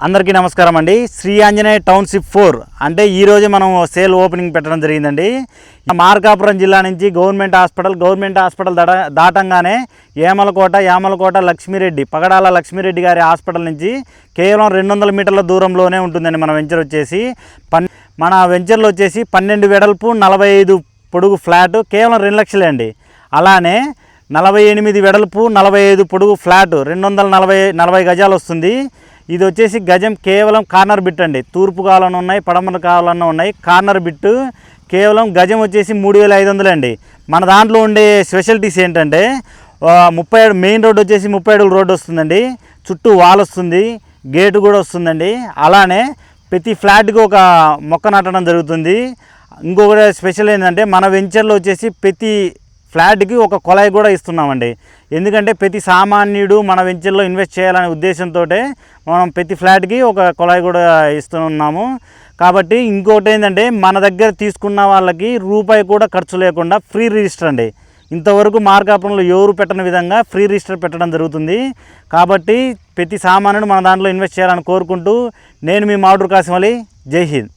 అందరికీ నమస్కారం అండి. శ్రీ ఆంజనేయ టౌన్షిప్ 4 అంటే ఈరోజు మనం సేల్ ఓపెనింగ్ పెట్టడం జరిగిందండి. మార్కాపురం జిల్లా నుంచి గవర్నమెంట్ హాస్పిటల్ దాటంగానే యామలకోట లక్ష్మీరెడ్డి పగడాల లక్ష్మీరెడ్డి గారి హాస్పిటల్ నుంచి కేవలం 200 మీటర్ల దూరంలోనే ఉంటుందండి మన వెంచర్ వచ్చేసి. మన వెంచర్లో వచ్చేసి 12 వెడల్పు 45 పొడుగు ఫ్లాట్ కేవలం 2 లక్షలే అండి. అలానే 48 వెడల్పు 45 పొడుగు ఫ్లాట్ 240 గజాలు వస్తుంది. ఇది వచ్చేసి గజం కేవలం కార్నర్ బిట్ అండి. తూర్పు కావాలన్నా ఉన్నాయి, పడమర కావాలన్నా ఉన్నాయి. కార్నర్ బిట్టు కేవలం గజం వచ్చేసి 3500 అండి. మన దాంట్లో ఉండే స్పెషాలిటీస్ ఏంటంటే 37 మెయిన్ రోడ్ వచ్చేసి 30 అడుగుల రోడ్డు వస్తుందండి. చుట్టూ వాల్ వస్తుంది, గేటు కూడా వస్తుందండి. అలానే ప్రతి ఫ్లాట్కి ఒక మొక్క నాటడం జరుగుతుంది. ఇంకొకటి స్పెషల్ ఏంటంటే మన వెంచర్లో వచ్చేసి ప్రతి ఫ్లాట్కి ఒక కొలాయి కూడా ఇస్తున్నామండి. ఎందుకంటే ప్రతి సామాన్యుడు మన వెంచర్లో ఇన్వెస్ట్ చేయాలనే ఉద్దేశంతో మనం ప్రతి ఫ్లాట్కి ఒక కొలాయి కూడా ఇస్తున్నాము. కాబట్టి ఇంకోటి ఏంటంటే మన దగ్గర తీసుకున్న వాళ్ళకి రూపాయి కూడా ఖర్చు లేకుండా ఫ్రీ రిజిస్టర్ అండి. ఇంతవరకు మార్కాపురంలో ఎవరు పెట్టని విధంగా ఫ్రీ రిజిస్టర్ పెట్టడం జరుగుతుంది. కాబట్టి ప్రతి సామాన్యుడు మన దాంట్లో ఇన్వెస్ట్ చేయాలని కోరుకుంటూ నేను మీ మావుడూరు కాసిం అలీ. జై హింద్.